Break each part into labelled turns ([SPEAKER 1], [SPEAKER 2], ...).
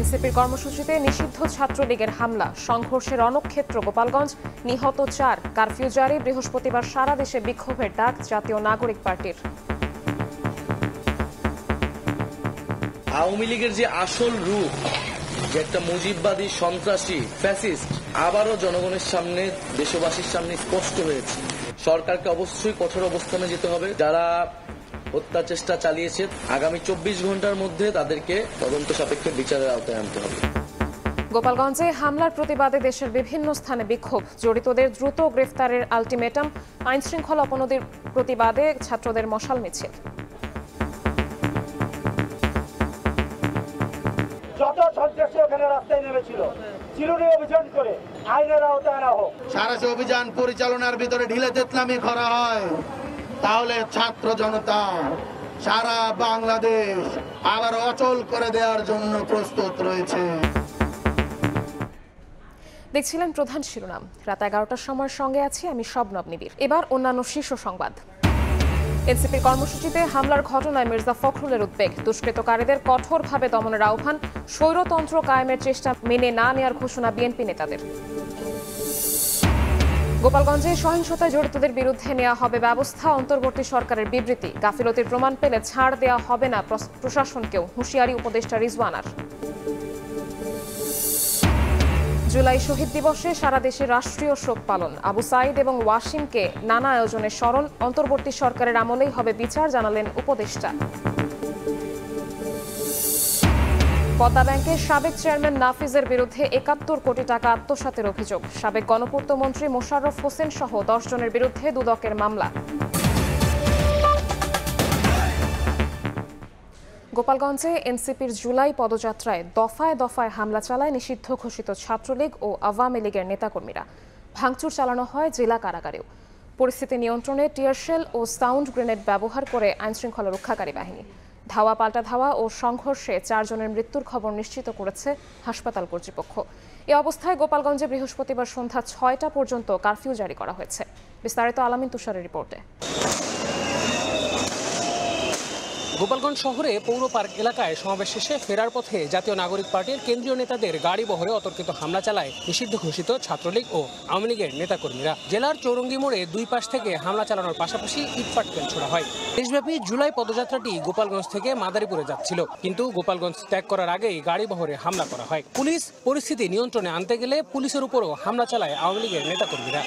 [SPEAKER 1] এনসিপির কর্মসূচিতে নিষিদ্ধ ছাত্রলীগের হামলা, সংঘর্ষের রণক্ষেত্র গোপালগঞ্জ, নিহত 4, কারফিউ জারি, বৃহস্পতিবার সারা দেশে বিক্ষোভের ডাক জাতীয় নাগরিক পার্টির।
[SPEAKER 2] আওয়ামী লীগের যে আসল রূপ, যে একটা মুজিববাদী সন্ত্রাসী ফ্যাসিস্ট, আবারও জনগণের সামনে, দেশবাসীর সামনে স্পষ্ট হয়েছে। সরকারকে অবশ্যই কঠোর অবস্থানে যেতে হবে। যারা হত্যা চেষ্টা চালিয়েছে, আগামী 24 ঘন্টার মধ্যে তাদেরকে তদন্ত সাপেক্ষে বিচারের আওতায় আনতে হবে।
[SPEAKER 1] গোপালগঞ্জে হামলার প্রতিবাদে দেশের বিভিন্ন স্থানে বিক্ষোভ, জড়িতদের দ্রুত গ্রেফতারের আলটিমেটাম, আইনশৃঙ্খলা অবনতির প্রতিবাদে ছাত্রদের মশাল মিছিল।
[SPEAKER 3] যত সন্ত্রাসী ওখানে রাস্তায় নেমেছিল, চিরুনি অভিযান করে আইনের আওতায় আনা হোক।
[SPEAKER 4] সারা অভিযান পরিচালনার ভিতরে ঢিলে তেতলামি করা হয়, তাহলে ছাত্র জনতা সারা বাংলাদেশ আবার অচল করে দেওয়ার জন্য প্রস্তুত রয়েছে।
[SPEAKER 1] দেখছিলেন প্রধান শিরোনাম। রাত 11টার সময়ের সঙ্গে আছি আমি শবনব নিবিড়। এবার অন্যান্য শীর্ষ সংবাদ। এনসিপির কর্মসূচিতে হামলার ঘটনায় মির্জা ফখরুলের উদ্বেগ, দুষ্কৃতকারীদের কঠোরভাবে দমনের আহ্বান, স্বৈরতন্ত্র কায়েমের চেষ্টা মেনে না নেওয়ার ঘোষণা বিএনপি নেতাদের। গোপালগঞ্জে সহিংসতায় জড়িতদের বিরুদ্ধে নেওয়া হবে ব্যবস্থা, অন্তর্বর্তী সরকারের বিবৃতি, গাফিলতির প্রমাণ পেলে ছাড় দেওয়া হবে না প্রশাসনকেও, হুঁশিয়ারি উপদেষ্টা রিজওয়ানার। জুলাই শহীদ দিবসে সারা দেশে রাষ্ট্রীয় শোক পালন, আবু সাইদ এবং ওয়াসিমকে নানা আয়োজনে স্মরণ, অন্তর্বর্তী সরকারের আমলেই হবে বিচার, জানালেন উপদেষ্টা। পদ্মা ব্যাংকের সাবেক চেয়ারম্যান নাফিজের বিরুদ্ধে ৭১ কোটি টাকা আত্মসাতের অভিযোগ, সাবেক গণপূর্ত মন্ত্রী মোশাররফ হোসেন সহ 10 জনের বিরুদ্ধে দুদকের মামলা। গোপালগঞ্জে এনসিপির জুলাই পদযাত্রায় দফায় দফায় হামলা চালায় নিষিদ্ধ ঘোষিত ছাত্রলীগ ও আওয়ামী লীগের নেতাকর্মীরা। ভাঙচুর চালানো হয় জেলা কারাগারেও। পরিস্থিতি নিয়ন্ত্রণে টিয়ারশেল ও সাউন্ড গ্রেনেড ব্যবহার করে আইনশৃঙ্খলা রক্ষাকারী বাহিনী। ধাওয়া পাল্টা ধাওয়া ও সংঘর্ষে 4 জনের মৃত্যুর খবর নিশ্চিত করেছে হাসপাতাল কর্তৃপক্ষ। এ অবস্থায় গোপালগঞ্জে বৃহস্পতিবার সন্ধ্যা 6টা পর্যন্ত কারফিউ জারি করা হয়েছে। বিস্তারিত আলামিন তুষারের রিপোর্টে।
[SPEAKER 5] গোপালগঞ্জ শহরে পৌর পার্ক এলাকায় সমাবেশ শেষে ফেরার পথে জাতীয় নাগরিক পার্টির কেন্দ্রীয় নেতাদের গাড়ি বহরে অতর্কিত হামলা চালায় নিষিদ্ধ ঘোষিত ছাত্রলীগ ও আওয়ামী লীগের নেতাকর্মীরা। জেলার চৌরঙ্গি মোড়ে 2 পাশ থেকে হামলা চালানোর পাশাপাশি ইটপাটকেল ছোড়া হয়। দেশব্যাপী জুলাই পদযাত্রাটি গোপালগঞ্জ থেকে মাদারীপুরে যাচ্ছিল, কিন্তু গোপালগঞ্জ ত্যাগ করার আগেই গাড়ি বহরে হামলা করা হয়। পুলিশ পরিস্থিতি নিয়ন্ত্রণে আনতে গেলে পুলিশের উপরও হামলা চালায় আওয়ামী লীগের নেতাকর্মীরা।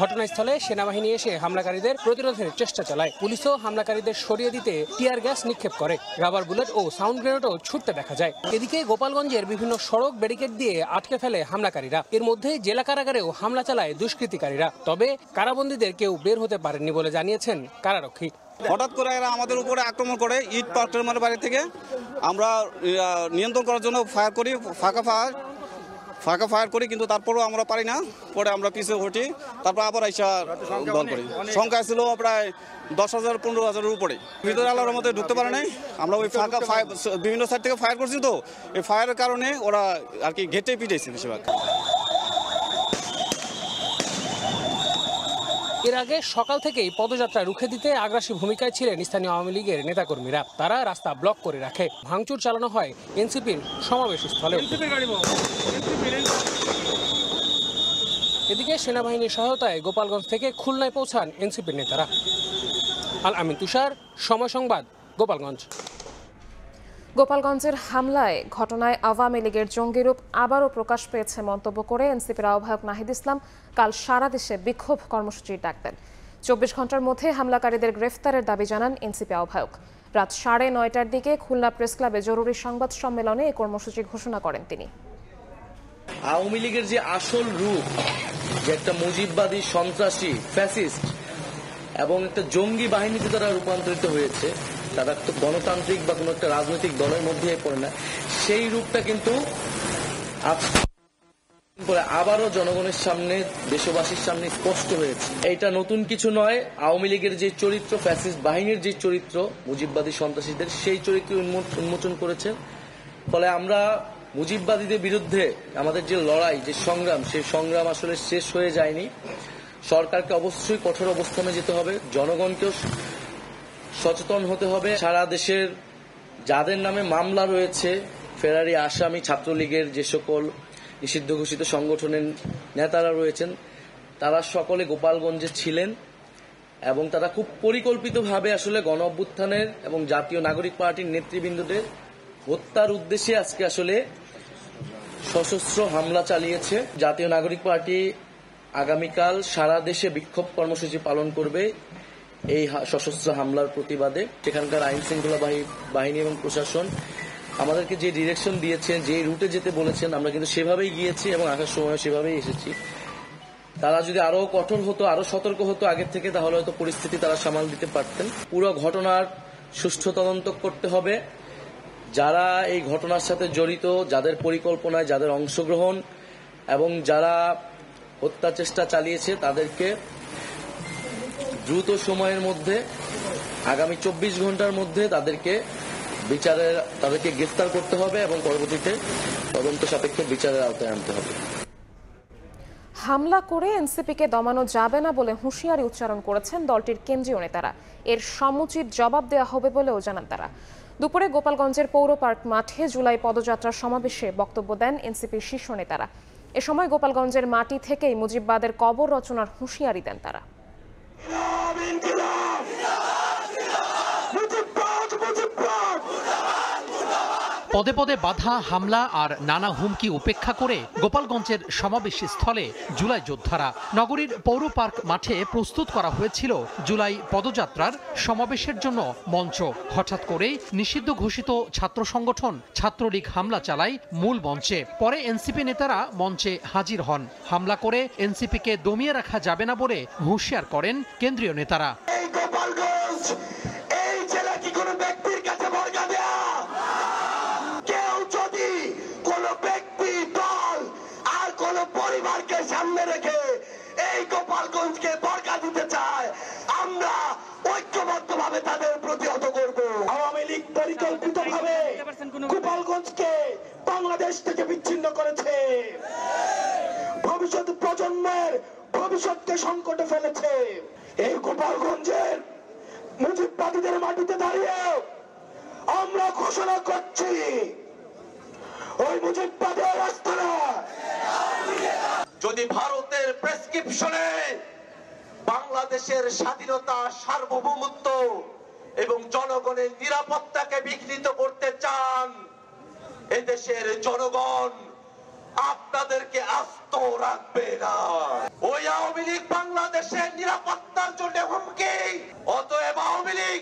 [SPEAKER 5] ঘটনাস্থলে সেনাবাহিনী এসে হামলাকারীদের প্রতিরোধের চেষ্টা চালায়। পুলিশও হামলাকারীদের সরিয়ে দিতে টিয়ার গ্যাস নিক্ষেপ করে, রাবার বুলেট ও সাউন্ড গ্রেনেডও ছুটতে দেখা যায়। এদিকে গোপালগঞ্জের বিভিন্ন সড়ক ব্যারিকেড দিয়ে আটকে ফেলে হামলাকারীরা। এর মধ্যে জেলা কারাগারেও হামলা চালায় দুষ্কৃতিকারীরা। তবে কারাবন্দীদের কেউ বের হতে পারেননি বলে জানিয়েছেন কারারক্ষী।
[SPEAKER 6] হঠাৎ করে এরা আমাদের উপরে আক্রমণ করে, ইট পাথর মারে বাড়ি থেকে। আমরা নিয়ন্ত্রণ করার জন্য ফায়ার করি, ফাঁকা ফায়ার করি, কিন্তু তারপরেও আমরা পারি না। পরে আমরা পিছিয়ে হটি, তারপর আবার আইসা দল করি। সংখ্যা ছিল প্রায় 10,000-15,000-এর উপরে। ভিতরে আল্লাহর মধ্যে ঢুকতে পারে নাই। আমরা ওই ফাঁকা বিভিন্ন সাইড থেকে ফায়ার করছি, তো এই ফায়ারের কারণে ওরা আর কি ঘেটে পিটাইছে বেশিরভাগ।
[SPEAKER 5] এর আগে সকাল থেকেই পদযাত্রা রুখে দিতে আগ্রাসী ভূমিকায় ছিলেন স্থানীয় আওয়ামী লীগের নেতাকর্মীরা। তারা রাস্তা ব্লক করে রাখে। ভাঙচুর চালানো হয় এনসিপির সমাবেশ স্থলে। এদিকে সেনাবাহিনীর সহায়তায় গোপালগঞ্জ থেকে খুলনায় পৌঁছান এনসিপির নেতারা। আলামিন তুষার, সময় সংবাদ, গোপালগঞ্জ।
[SPEAKER 1] গোপালগঞ্জের হামলায় ঘটনায় আওয়ামী লীগের জঙ্গি রূপ আবারও প্রকাশ পেয়েছে মন্তব্য করে এনসিপির আহ্বায়ক নাহিদ ইসলাম কাল সারা দেশে বিক্ষোভ কর্মসূচির ডাক দেন। 24 ঘন্টার মধ্যে হামলাকারীদের গ্রেফতারের দাবি জানান এনসিপি আহ্বায়ক। রাত 9:30টার দিকে খুলনা প্রেস ক্লাবে জরুরি সংবাদ সম্মেলনে এই কর্মসূচি ঘোষণা করেন তিনি।
[SPEAKER 2] আওয়ামী লীগের যে আসল রূপ, যে একটা মুজিববাদী সন্ত্রাসী ফ্যাসিস্ট এবং একটা জঙ্গি বাহিনীতে তারা রূপান্তরিত হয়েছে, তারা তো গণতান্ত্রিক বা কোনো একটা রাজনৈতিক দলের মধ্যে পড়ে না, সেই রূপটা কিন্তু আবারও জনগণের সামনে, দেশবাসীর সামনে স্পষ্ট হয়েছে। এটা নতুন কিছু নয়। আওয়ামী লীগের যে চরিত্র, ফ্যাসিস্ট বাহিনীর যে চরিত্র, মুজিববাদী সন্ত্রাসীদের, সেই চরিত্র উন্মোচন করেছে। ফলে আমরা মুজিববাদীদের বিরুদ্ধে আমাদের যে লড়াই, যে সংগ্রাম, সেই সংগ্রাম আসলে শেষ হয়ে যায়নি। সরকারকে অবশ্যই কঠোর অবস্থানে যেতে হবে, জনগণকেও সচেতন হতে হবে। সারা দেশের যাদের নামে মামলা রয়েছে, ফেরারি আসামি, ছাত্রলীগের যে সকল নিষিদ্ধ ঘোষিত সংগঠনের নেতারা রয়েছেন, তারা সকলে গোপালগঞ্জে ছিলেন এবং তারা খুব পরিকল্পিতভাবে আসলে গণ অভ্যুত্থানের এবং জাতীয় নাগরিক পার্টির নেতৃবৃন্দদের হত্যার উদ্দেশ্যে আজকে আসলে সশস্ত্র হামলা চালিয়েছে। জাতীয় নাগরিক পার্টি আগামীকাল সারা দেশে বিক্ষোভ কর্মসূচি পালন করবে এই সশস্ত্র হামলার প্রতিবাদে। সেখানকার আইন শৃঙ্খলা বাহিনী এবং প্রশাসন আমাদেরকে যে ডিরেকশন দিয়েছেন, যে রুটে যেতে বলেছেন, আমরা কিন্তু সেভাবেই গিয়েছি এবং আসার সময় সেভাবেই এসেছি। তারা যদি আরো কঠোর হতো, আরো সতর্ক হতো আগের থেকে, তাহলে হয়তো পরিস্থিতি তারা সামাল দিতে পারতেন। পুরো ঘটনার সুষ্ঠু তদন্ত করতে হবে। যারা এই ঘটনার সাথে জড়িত, যাদের পরিকল্পনায়, যাদের অংশগ্রহণ এবং যারা হত্যা চেষ্টা চালিয়েছে, তাদেরকে দ্রুত সময়ের মধ্যে, আগামী 24 ঘন্টার মধ্যে তাদেরকে গ্রেফতার করতে হবে এবং পরবর্তীতে তদন্ত সাপেক্ষে বিচারের আওতায় আনতে হবে।
[SPEAKER 1] হামলা করে এনসিপিকে দমানো যাবে না বলে হুঁশিয়ারি উচ্চারণ করেছেন দলটির কেন্দ্রীয় নেতারা। এর সমুচিত জবাব দেওয়া হবে বলেও জানান তারা। দুপুরে গোপালগঞ্জের পৌর পার্ক মাঠে জুলাই পদযাত্রার সমাবেশে বক্তব্য দেন এনসিপির শীর্ষ নেতারা। এ সময় গোপালগঞ্জের মাটি থেকেই মুজিববাদের কবর রচনার হুঁশিয়ারি দেন তারা।
[SPEAKER 7] পদে পদে বাধা, হামলা আর নানা হুমকি উপেক্ষা করে গোপালগঞ্জের সমাবেশ স্থলে জুলাই যোদ্ধারা। নগরীর পৌর পার্ক মাঠে প্রস্তুত করা হয়েছিল জুলাই পদযাত্রার সমাবেশের জন্য মঞ্চ। হঠাৎ করে নিষিদ্ধ ঘোষিত ছাত্র সংগঠন ছাত্রলীগ হামলা চালায় মূল মঞ্চে। পরে এনসিপি নেতারা মঞ্চে হাজির হন। হামলা করে এনসিপিকে দমিয়ে রাখা যাবে না বলে হুঁশিয়ার করেন কেন্দ্রীয় নেতারা।
[SPEAKER 4] পরিবারকে সামনে রেখে এই গোপালগঞ্জকে বর্গা দিতে চায়, আমরা ঐক্যবদ্ধভাবে তাদের প্রতিহত করব। আওয়ামী লীগ পরিকল্পিতভাবে গোপালগঞ্জকে বাংলাদেশ থেকে বিচ্ছিন্ন করেছে, ভবিষ্যৎ প্রজন্মের ভবিষ্যৎকে সংকটে ফেলেছে। এই গোপালগঞ্জের মুজিববাদীদের মাটিতে দাঁড়িয়ে আমরা ঘোষণা করছি, ওই মুজিববাদের আস্তানা যদি ভারতের প্রেসক্রিপশনে বাংলাদেশের স্বাধীনতা, সার্বভৌমত্ব এবং জনগণের নিরাপত্তাকে বিঘ্নিত করতে চান, এদেশের জনগণ আপনাদেরকে আস্ত রাখবে না। ওই আওয়ামী লীগ বাংলাদেশের নিরাপত্তার জন্য হুমকি। অতএব আওয়ামী লীগ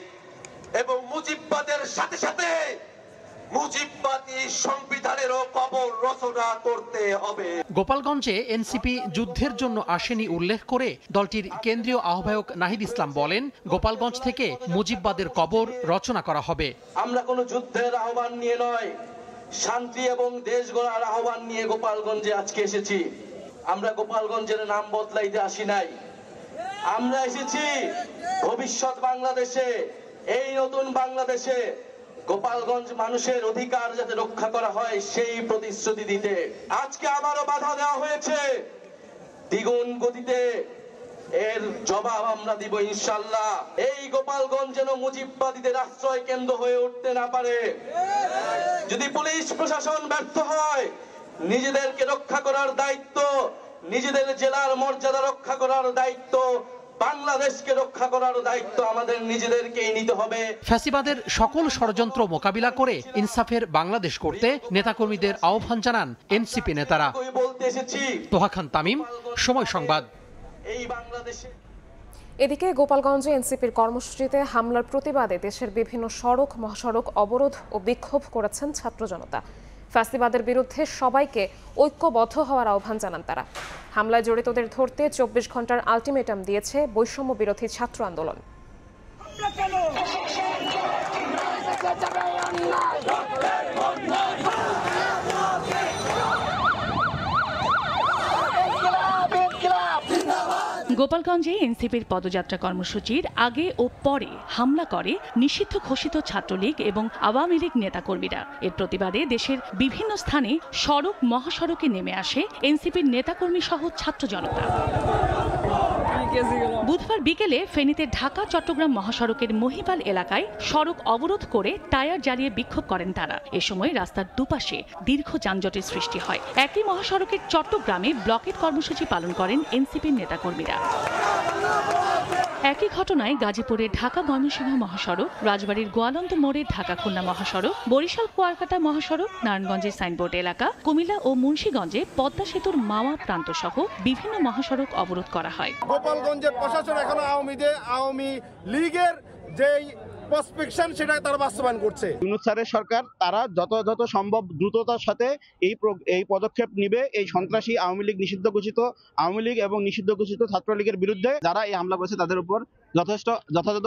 [SPEAKER 4] এবং মুজিববাদের সাথে সাথে মুজিববাদী সংবিধানেরও কবর রচনা করতে হবে।
[SPEAKER 7] গোপালগঞ্জে এনসিপি যুদ্ধের জন্য আসেনি উল্লেখ করে দলটির কেন্দ্রীয় আহ্বায়ক নাহিদ ইসলাম বলেন, গোপালগঞ্জ থেকে মুজিববাদের কবর রচনা করা হবে।
[SPEAKER 2] আমরা কোনো যুদ্ধের আহ্বান নিয়ে নয়, শান্তি এবং দেশ গড়ার আহ্বান নিয়ে গোপালগঞ্জে আজকে এসেছি। আমরা গোপালগঞ্জের নাম বদলাইতে আসি নাই, আমরা এসেছি ভবিষ্যৎ বাংলাদেশে, এই নতুন বাংলাদেশে গোপালগঞ্জ মানুষের অধিকার যাতে রক্ষা করা হয় সেই প্রতিশ্রুতি দিতে। আজকে আবারও বাধা দেওয়া হয়েছে দ্বিগুণ গতিতে, এর জবাব আমরা দিব ইনশাআল্লাহ। এই গোপালগঞ্জ যেন মুজিববাদীদের আশ্রয় কেন্দ্র হয়ে উঠতে না পারে। যদি পুলিশ প্রশাসন ব্যর্থ হয়, নিজেদেরকে রক্ষা করার দায়িত্ব, নিজেদের জেলার মর্যাদা রক্ষা করার দায়িত্ব, বাংলাদেশকে রক্ষা করার দায়িত্ব আমাদের নিজেদেরকেই নিতে হবে।
[SPEAKER 7] ফ্যাসিবাদের সকল ষড়যন্ত্র মোকাবিলা করে ইনসাফের বাংলাদেশ করতে নেতাকর্মীদের আহ্বান জানান এনসিপি নেতারা। তোহা খান তামিম, সময় সংবাদ।
[SPEAKER 1] এদিকে গোপালগঞ্জে এনসিপির কর্মসূচিতে হামলার প্রতিবাদে দেশের বিভিন্ন সড়ক, মহাসড়ক অবরোধ ও বিক্ষোভ করেছেন ছাত্র জনতা। ফ্যাসিবাদের বিরুদ্ধে সবাইকে ঐক্যবদ্ধ হওয়ার আহ্বান জানান তারা। হামলায় জড়িতদের ধরতে 24 ঘন্টার আলটিমেটাম দিয়েছে বৈষম্য বিরোধী ছাত্র আন্দোলন।
[SPEAKER 8] গোপালগঞ্জে এনসিপির পদযাত্রা কর্মসূচির আগে ও পরে হামলা করে নিষিদ্ধ ঘোষিত ছাত্রলীগ এবং আওয়ামী লীগ নেতাকর্মীরা। এর প্রতিবাদে দেশের বিভিন্ন স্থানে সড়ক, মহাসড়কে নেমে আসে এনসিপির নেতাকর্মী সহ ছাত্র জনতা। বুধবার বিকেলে ফেনীতে ঢাকা চট্টগ্রাম মহাসড়কের মহিপাল এলাকায় সড়ক অবরোধ করে টায়ার জ্বালিয়ে বিক্ষোভ করেন তারা। এ সময় রাস্তার দুপাশে দীর্ঘ যানজটের সৃষ্টি হয়। একই মহাসড়কের চট্টগ্রামে ব্লকেট কর্মসূচি পালন করেন এনসিপির নেতাকর্মীরা। একই ঘটনায় গাজীপুরে ঢাকা ময়মনসিংহ মহাসড়ক, রাজবাড়ীর গোয়ালন্দ মোড়ে ঢাকা খুলনা মহাসড়ক, বরিশাল কুয়াকাটা মহাসড়ক, নারায়ণগঞ্জের সাইনবোর্ড এলাকা, কুমিল্লা ও মুন্সিগঞ্জে পদ্মা সেতুর মাওয়া প্রান্ত সহ বিভিন্ন মহাসড়ক অবরোধ করা হয়।
[SPEAKER 9] গোপালগঞ্জের প্রশাসন এখন আওয়ামী লীগের যেই প্রসপেকশন সেটা তারা বাস্তবায়ন করছে।
[SPEAKER 10] ইউনূস স্যারের সরকার তারা যত সম্ভব দ্রুততার সাথে এই পদক্ষেপ নিবে এই সন্ত্রাসী আওয়ামী লীগ নিষিদ্ধ ঘোষিত আওয়ামী লীগ এবং নিষিদ্ধ ঘোষিত ছাত্রলীগের বিরুদ্ধে যারা এই হামলা করেছে তাদের উপর যথাযথ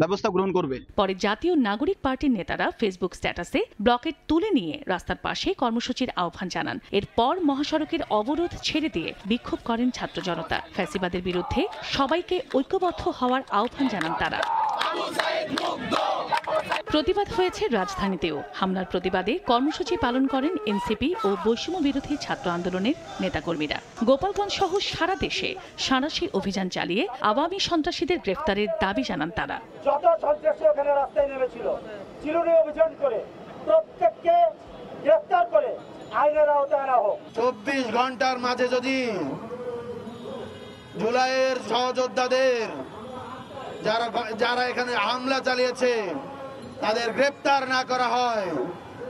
[SPEAKER 10] ব্যবস্থা গ্রহণ করবে।
[SPEAKER 8] পরে জাতীয় নাগরিক পার্টির নেতারা ফেসবুক স্ট্যাটাসে ব্লকেট তুলে নিয়ে রাস্তার পাশে কর্মসূচির আহ্বান জানান। এরপর মহাসড়কের অবরোধ ছেড়ে দিয়ে বিক্ষোভ করেন ছাত্র জনতা। ফ্যাসিবাদের বিরুদ্ধে সবাইকে ঐক্যবদ্ধ হওয়ার আহ্বান জানান তারা। প্রতিবাদ হয়েছে রাজধানীতেও। হামলার প্রতিবাদে কর্মসূচি পালন করেন এনসিপি ও বৈষম্য বিরোধী ছাত্র আন্দোলনের নেতাকর্মীরা। গোপালগঞ্জ সহ সারা দেশে সাঁড়াশি অভিযান চালিয়ে আওয়ামী সন্ত্রাসীদের গ্রেফতারের দাবি জানান তারা।
[SPEAKER 3] যত সন্ত্রাসী ওখানে রাস্তায় নেমেছিল, চিরুনি অভিযান করে প্রত্যেককে গ্রেফতার করে আইনের আওতায় আনা হোক।
[SPEAKER 9] 24 ঘন্টার মাঝে যদি জুলাইয়ের সহযোদ্ধাদের যারা এখানে হামলা চালিয়েছে তাদের গ্রেপ্তার না করা হয়,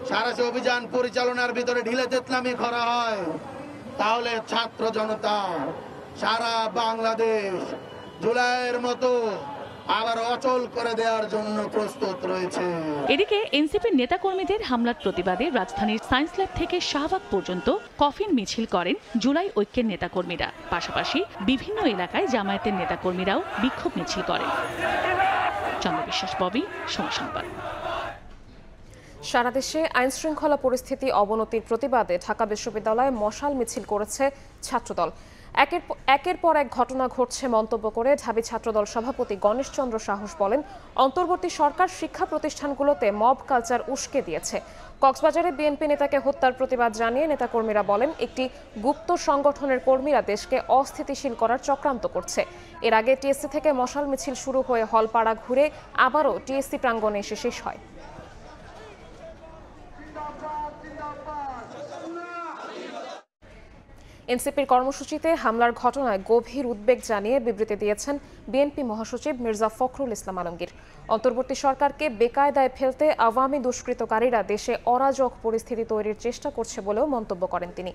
[SPEAKER 9] সাঁড়াশি অভিযান পরিচালনার ভিতরে ঢিলে তেতলামি করা হয়, তাহলে ছাত্র জনতা সারা বাংলাদেশ জুলাইয়ের মতো আবার অচল করে দেওয়ার জন্য প্রস্তুত রয়েছে।
[SPEAKER 8] এদিকে এনসিপির নেতাকর্মীদের হামলার প্রতিবাদে রাজধানীর সায়েন্স ল্যাব থেকে শাহবাগ পর্যন্ত কফিন মিছিল করেন জুলাই ঐক্যের নেতাকর্মীরা। পাশাপাশি বিভিন্ন এলাকায় জামায়াতের নেতাকর্মীরাও বিক্ষোভ মিছিল করেন। চন্দ্রবিশ্বাস, ববি, সময় সংবাদ।
[SPEAKER 1] সারা দেশে আইন শৃঙ্খলা পরিস্থিতি অবনতির প্রতিবাদে ঢাকা বিশ্ববিদ্যালয়ে মশাল মিছিল করেছে ছাত্রদল। একের পর এক ঘটনা ঘটছে মন্তব্য করে ঢাবি ছাত্রদল সভাপতি গণেশ চন্দ্র সাহস বলেন, অন্তর্বর্তী সরকার শিক্ষা প্রতিষ্ঠানগুলোতে মব কালচার উস্কে দিয়েছে। কক্সবাজারে বিএনপি নেতাকে হত্যার প্রতিবাদ জানিয়ে নেতাকর্মীরা বলেন, একটি গুপ্ত সংগঠনের কর্মীরা দেশকে অস্থিতিশীল করার চক্রান্ত করছে। এর আগে টিএসসি থেকে মশাল মিছিল শুরু হয়ে হলপাড়া ঘুরে আবারও টিএসসি প্রাঙ্গণে এসে শেষ হয়। এনসিপির কর্মসূচিতে হামলার ঘটনায় গভীর উদ্বেগ জানিয়ে বিবৃতি দিয়েছেন বিএনপি মহাসচিব মির্জা ফখরুল ইসলাম আলমগীর। অন্তর্বর্তী সরকারকে বেকায়দায় ফেলতে আওয়ামী দুষ্কৃতকারীরা দেশে অরাজক পরিস্থিতি তৈরির চেষ্টা করছে বলেও মন্তব্য করেন তিনি।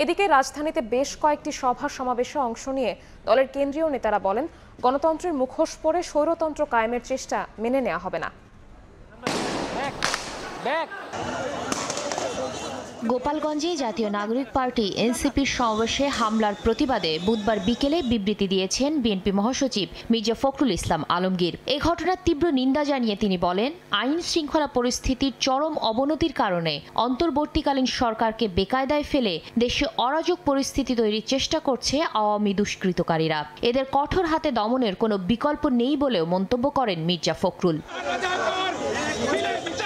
[SPEAKER 1] এদিকে রাজধানীতে বেশ কয়েকটি সভা সমাবেশে অংশ নিয়ে দলের কেন্দ্রীয় নেতারা বলেন, গণতন্ত্রের মুখোশ পরে স্বৈরতন্ত্র কায়েমের চেষ্টা মেনে নেওয়া হবে না।
[SPEAKER 11] গোপালগঞ্জে জাতীয় নাগরিক পার্টি এনসিপির সমাবেশে হামলার প্রতিবাদে বুধবার বিকেলে বিবৃতি দিয়েছেন বিএনপি মহাসচিব মির্জা ফখরুল ইসলাম আলমগীর। এই ঘটনার তীব্র নিন্দা জানিয়ে তিনি বলেন, আইন শৃঙ্খলা পরিস্থিতির চরম অবনতির কারণে অন্তর্বর্তীকালীন সরকারকে বেকায়দায় ফেলে দেশে অরাজক পরিস্থিতি তৈরির চেষ্টা করছে আওয়ামী দুষ্কৃতকারীরা। এদের কঠোর হাতে দমনের কোনো বিকল্প নেই বলেও মন্তব্য করেন মির্জা ফখরুল।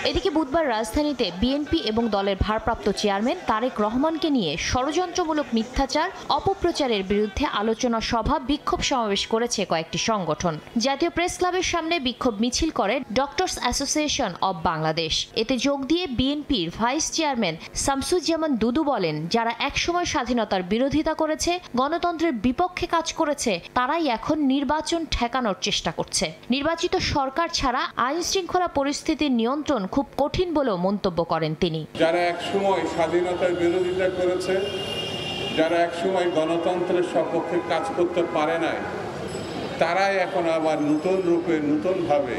[SPEAKER 11] এদিকে বুধবার রাজধানীতে বিএনপি এবং দলের ভারপ্রাপ্ত চেয়ারম্যান তারেক রহমানকে নিয়ে ষড়যন্ত্রমূলক মিথ্যাচার অপপ্রচারের বিরুদ্ধে আলোচনা সভা বিক্ষোভ সমাবেশ করেছে কয়েকটি সংগঠন। জাতীয় প্রেস ক্লাবের সামনে বিক্ষোভ মিছিল করে ডক্টরস অ্যাসোসিয়েশন অব বাংলাদেশ। এতে যোগ দিয়ে বিএনপির ভাইস চেয়ারম্যান শামসুজ্জামান দুদু বলেন, যারা একসময় স্বাধীনতার বিরোধিতা করেছে, গণতন্ত্রের বিপক্ষে কাজ করেছে, তারাই এখন নির্বাচন ঠেকানোর চেষ্টা করছে। নির্বাচিত সরকার ছাড়া আইন শৃঙ্খলা পরিস্থিতির নিয়ন্ত্রণ খুব কঠিন বলেও মন্তব্য করেন তিনি।
[SPEAKER 12] যারা একসময় স্বাধীনতার বিরোধিতা করেছে, যারা একসময় গণতন্ত্রের সপক্ষে কাজ করতে পারে নাই, তারাই এখন আবার নতুন রূপে নতুনভাবে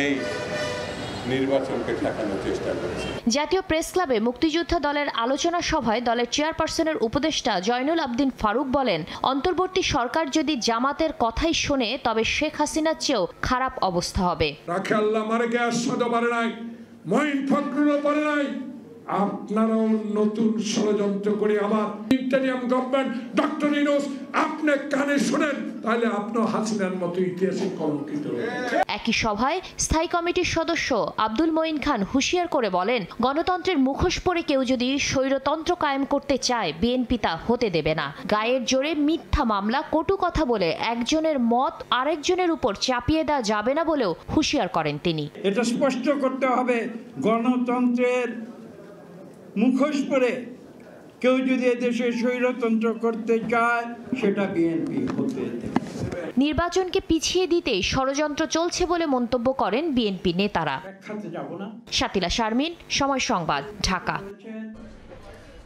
[SPEAKER 12] এই নির্বাচনকে ঠেকানোর চেষ্টা করছে।
[SPEAKER 11] জাতীয় প্রেস ক্লাবে মুক্তিযোদ্ধা দলের আলোচনা সভায় দলের চেয়ারপারসনের উপদেষ্টা জয়নুল আবদিন ফারুক বলেন, অন্তর্বর্তী সরকার যদি জামাতের কথাই শোনে তবে শেখ হাসিনার চেয়েও খারাপ অবস্থা হবে।
[SPEAKER 12] রাখে আল্লাহ মারে কে আসাদ পারে নাই, মঈন ফখরুলও পারে নাই,
[SPEAKER 13] আপনারাও নতুন ষড়যন্ত্র করে আবার ইন্টারিয়াম গভর্নমেন্ট ডক্টর ইউনূস আপনি কানে শুনেন, তাহলে আপনি হাসিনার মতো ইতিহাসে কলঙ্কিত।
[SPEAKER 11] একই সভায় স্থায়ী কমিটির সদস্য আব্দুল মঈন খান হুঁশিয়ার করে বলেন, গণতন্ত্রের মুখোশ পরে কেউ যদি স্বৈরতন্ত্র কায়েম করতে চায় বিএনপি তা হতে দেবে না। গায়ের জোরে মিথ্যা মামলা, কটু কথা বলে একজনের মত আরেকজনের উপর চাপিয়ে দেওয়া যাবে না বলেও হুঁশিয়ার করেন তিনি।
[SPEAKER 14] এটা স্পষ্ট করতে হবে, গণতন্ত্রের মুখোশ পরে কেউ যদি এদেশে স্বৈরতন্ত্র করতে চায় সেটা বিএনপি হতে দেবে।
[SPEAKER 11] নির্বাচনকে পিছিয়ে দিতেই ষড়যন্ত্র চলছে বলে মন্তব্য করেন বিএনপি নেতারা। শাতিলা শারমিন, সময় সংবাদ, ঢাকা।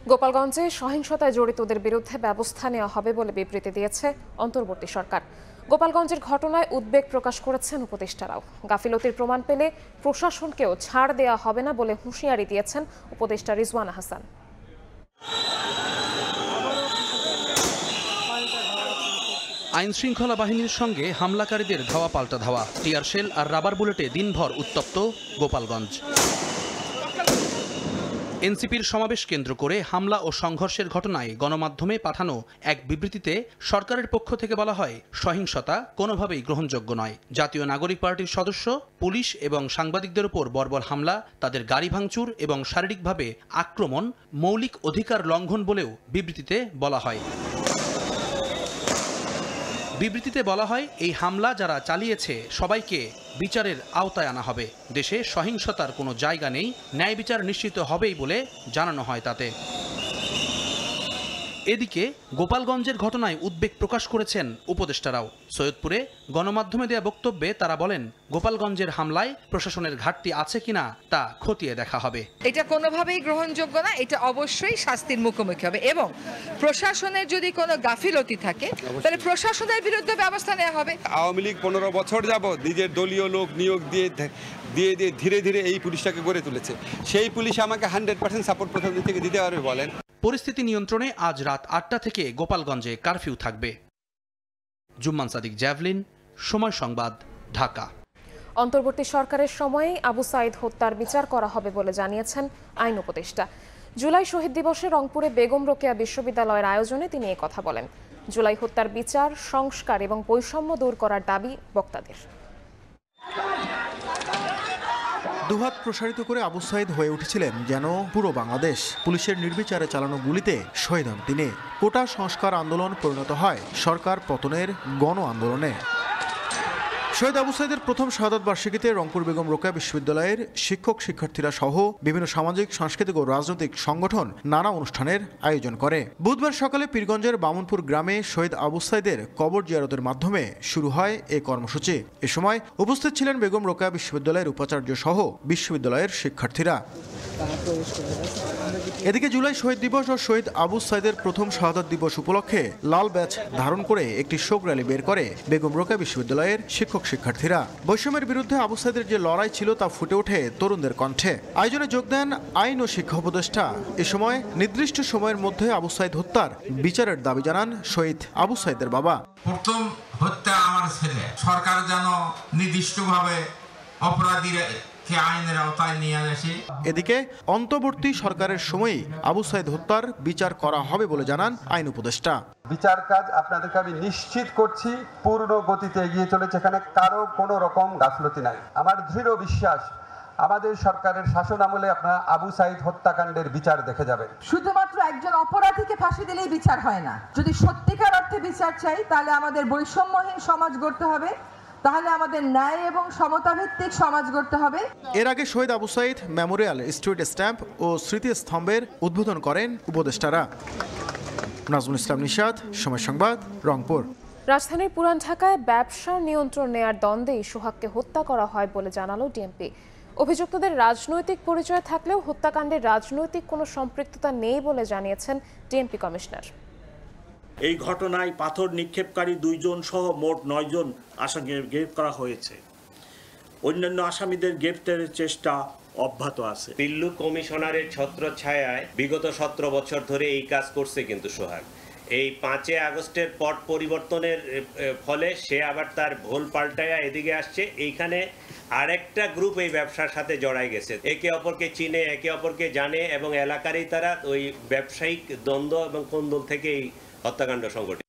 [SPEAKER 1] গোপালগঞ্জে সহিংসতায় জড়িতদের বিরুদ্ধে ব্যবস্থা নেওয়া হবে বলে বিবৃতি দিয়েছে অন্তর্বর্তী সরকার। গোপালগঞ্জের ঘটনায় উদ্বেগ প্রকাশ করেছেন উপদেষ্টারাও। গাফিলতির প্রমাণ পেলে প্রশাসনকেও ছাড় দেওয়া হবে না বলে হুঁশিয়ারি দিয়েছেন উপদেষ্টা রিজওয়ানা হাসান।
[SPEAKER 7] আইন শৃঙ্খলা বাহিনীর সঙ্গে হামলাকারীদের ধাওয়া পাল্টা ধাওয়া, টিয়ার শেল আর রাবার বুলেটে দিনভর উত্তপ্ত গোপালগঞ্জ। এনসিপির সমাবেশ কেন্দ্র করে হামলা ও সংঘর্ষের ঘটনায় গণমাধ্যমে পাঠানো এক বিবৃতিতে সরকারের পক্ষ থেকে বলা হয়, সহিংসতা কোনোভাবেই গ্রহণযোগ্য নয়। জাতীয় নাগরিক পার্টির সদস্য, পুলিশ এবং সাংবাদিকদের উপর বর্বর হামলা, তাদের গাড়ি ভাঙচুর এবং শারীরিকভাবে আক্রমণ মৌলিক অধিকার লঙ্ঘন বলেও বিবৃতিতে বলা হয়। বিবৃতিতে বলা হয়, এই হামলা যারা চালিয়েছে সবাইকে বিচারের আওতায় আনা হবে। দেশে সহিংসতার কোনো জায়গা নেই, ন্যায় বিচার নিশ্চিত হবেই বলে জানানো হয় তাতে। এদিকে গোপালগঞ্জের ঘটনায় উদ্বেগ প্রকাশ করেছেন উপদেষ্টারাও। সৈয়দপুরে গণমাধ্যমে দেয়া বক্তব্যে তারা বলেন, গোপালগঞ্জের হামলায় প্রশাসনের ঘাটতি আছে কিনা তা খতিয়ে দেখা হবে।
[SPEAKER 15] এটা কোনোভাবেই গ্রহণযোগ্য না, এটা অবশ্যই শাস্তির মুখোমুখি হবে এবং প্রশাসনের যদি কোনো গাফিলতি থাকে তাহলে প্রশাসনের বিরুদ্ধে ব্যবস্থা নেওয়া হবে।
[SPEAKER 16] আওয়ামী লীগ 15 বছর যাবত নিজের দলীয় লোক নিয়োগ দিয়ে ধীরে ধীরে এই পুলিশটাকে গড়ে তুলেছে। সেই পুলিশ আমাকে 100% সাপোর্ট প্রথম দিন থেকে দিতে পারবে বলেন।
[SPEAKER 7] পরিস্থিতি নিয়ন্ত্রণে আজ রাত 8টা থেকে গোপালগঞ্জে কারফিউ থাকবে। জুম্মান সাদিক, জ্যাভলিন, সময় সংবাদ, ঢাকা।
[SPEAKER 1] অন্তর্বর্তী সরকারের সময়েই আবু সাঈদ হত্যার বিচার করা হবে বলে জানিয়েছেন আইন উপদেষ্টা। জুলাই শহীদ দিবসে রংপুরে বেগম রোকেয়া বিশ্ববিদ্যালয়ের আয়োজনে তিনি এই কথা বলেন। জুলাই হত্যার বিচার, সংস্কার এবং বৈষম্য দূর করার দাবি বক্তাদের।
[SPEAKER 17] দুহাত প্রসারিত করে আবু সাঈদ হয়ে উঠেছিলেন যেন পুরো বাংলাদেশ। পুলিশের নির্বিচারে চালানো গুলিতে শহীদ হন তিনি। কোটা সংস্কার আন্দোলন পরিণত হয় সরকার পতনের গণ আন্দোলনে। শহীদ আবু সাঈদের প্রথম শাহাদাত বার্ষিকীতে রংপুর বেগম রোকেয়া বিশ্ববিদ্যালয়ের শিক্ষক শিক্ষার্থীরা সহ বিভিন্ন সামাজিক, সাংস্কৃতিক ও রাজনৈতিক সংগঠন নানা অনুষ্ঠানের আয়োজন করে। বুধবার সকালে পীরগঞ্জের বামুনপুর গ্রামে শহীদ আবু সাঈদের কবর জিয়ারতের মাধ্যমে শুরু হয় এই কর্মসূচি। এ সময় উপস্থিত ছিলেন বেগম রোকেয়া বিশ্ববিদ্যালয়ের উপাচার্য সহ বিশ্ববিদ্যালয়ের শিক্ষার্থীরা। এদিকে জুলাই শহীদ দিবস ও শহীদ আবু সাঈদের প্রথম শাহাদাত দিবস উপলক্ষে লাল ব্যাচ ধারণ করে একটি শোক র্যালি বের করে বেগম রোকেয়া বিশ্ববিদ্যালয়ের শিক্ষক শিক্ষার্থীরা। বৈষম্যের বিরুদ্ধে আবু সাঈদের যে লড়াই ছিল তা ফুটে ওঠে তরুণদের কণ্ঠে। আয়োজনে যোগ দেন আইন ও শিক্ষা উপদেষ্টা। এ সময় নির্দিষ্ট সময়ের মধ্যে আবু সাঈদ হত্যার বিচারের দাবি জানান শহীদ আবু সাঈদের বাবা।
[SPEAKER 18] প্রথম হত্যা আমার ছেলে, সরকার যেন নির্দিষ্টভাবে অপরাধীরা আইনের আওতায় নিয়ে আসে।
[SPEAKER 17] এদিকে অন্তর্বর্তী সরকারের সময়ই আবু সাঈদ হত্যার বিচার করা হবে বলে জানান আইন উপদেষ্টা।
[SPEAKER 19] বিচার কাজ আপনাদেরকে আমি নিশ্চিত করছি পূর্ণ গতিতে এগিয়ে চলেছে, এখানে কারো কোনো রকম গাফলতি নাই। আমার দৃঢ় বিশ্বাস আমাদের সরকারের শাসন আমলে আপনারা আবু সাঈদ হত্যাকাণ্ডের বিচার দেখে যাবেন।
[SPEAKER 20] শুধুমাত্র একজন অপরাধীকে ফাঁসি দিলেই বিচার হয় না। যদি সত্যিকার অর্থে বিচার চাই তাহলে আমাদের বৈষম্যহীন সমাজ গড়তে হবে, তাহলে আমাদের ন্যায় এবং সমতা ভিত্তিক সমাজ গড়তে হবে।
[SPEAKER 17] এর আগে শহীদ Abu Sayeed memorial street stamp ও স্মৃতিস্তম্ভের উদ্বোধন করেন উপদেষ্টারা। নাজমুল ইসলাম নিশাত, সময় সংবাদ, রংপুর।
[SPEAKER 1] রাজধানীর পুরান ঢাকায় ব্যবসার নিয়ন্ত্রণ নেয়ার দ্বন্দ্বেই সোহাগকে হত্যা করা হয় বলে জানালো ডিএমপি। অভিযুক্তদের রাজনৈতিক পরিচয় থাকলেও হত্যাকাণ্ডে রাজনৈতিক কোনো সম্পৃক্ততা নেই বলে জানিয়েছেন ডিএমপি কমিশনার।
[SPEAKER 21] এই ঘটনায় পাথর নিক্ষেপকারী 2 জন সহ মোট 9 জন আসামিকে গ্রেপ্তার করা হয়েছে। অন্যান্য আসামিদের গ্রেপ্তারের চেষ্টা অব্যাহত আছে।
[SPEAKER 22] পিল্লু কমিশনারের ছত্রছায়ায় বিগত 17 বছর ধরে এই কাজ করছে কিন্তু সোহাগ।
[SPEAKER 6] এই 5 আগস্টের পট পরিবর্তনের ফলে সে আবার তার ভোল পাল্টায়া এদিকে আসছে। এইখানে আরেকটা গ্রুপ এই ব্যবসার সাথে জড়াই গেছে, একে অপরকে চিনে, একে অপরকে জানে এবং এলাকারই তারা ওই ব্যবসায়িক দ্বন্দ্ব এবং কোন্দল থেকে এই হত্যাকাণ্ড সংঘটিত।